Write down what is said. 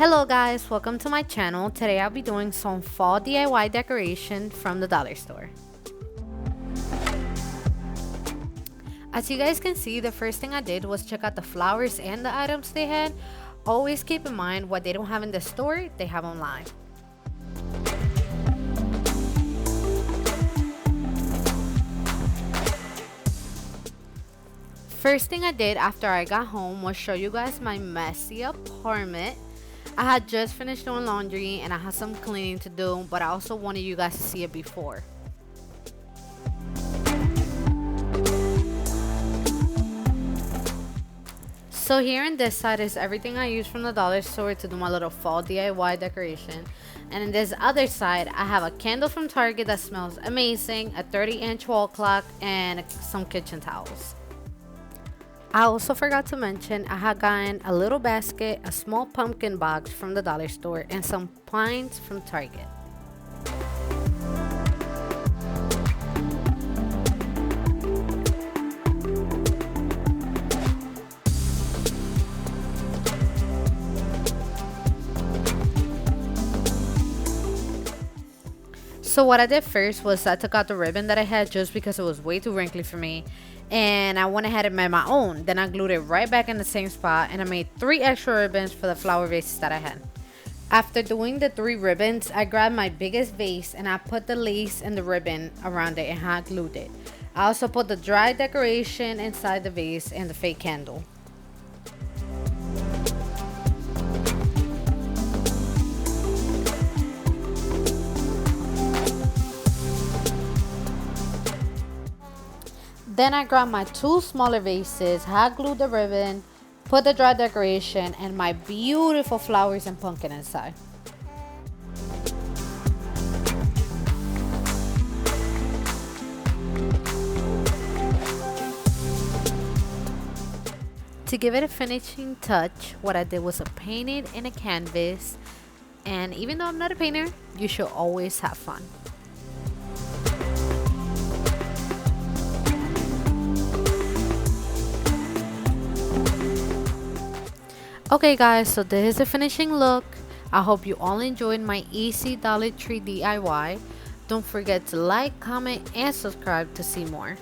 Hello guys, welcome to my channel. Today I'll be doing some fall DIY decoration from the dollar store. As you guys can see, the first thing I did was check out the flowers and the items they had. Always keep in mind what they don't have in the store, they have online. First thing I did after I got home was show you guys my messy apartment. I had just finished doing laundry and I had some cleaning to do, but I also wanted you guys to see it before. So here in this side is everything I use from the dollar store to do my little fall DIY decoration. And in this other side, I have a candle from Target that smells amazing, a 30-inch wall clock, and some kitchen towels. I also forgot to mention I had gotten a little basket, a small pumpkin box from the dollar store, and some pines from Target. So what I did first was I took out the ribbon that I had just because it was way too wrinkly for me, and I went ahead and made my own. Then I glued it right back in the same spot, and I made 3 extra ribbons for the flower vases that I had. After doing the 3 ribbons, I grabbed my biggest vase and I put the lace and the ribbon around it and hot glued it. I also put the dry decoration inside the vase and the fake candle. Then I grabbed my 2 smaller vases, hot glued the ribbon, put the dry decoration, and my beautiful flowers and pumpkin inside. To give it a finishing touch, what I did was I painted in a canvas, and even though I'm not a painter, you should always have fun. Okay guys, so this is the finishing look. I hope you all enjoyed my easy Dollar Tree DIY. Don't forget to like, comment, and subscribe to see more.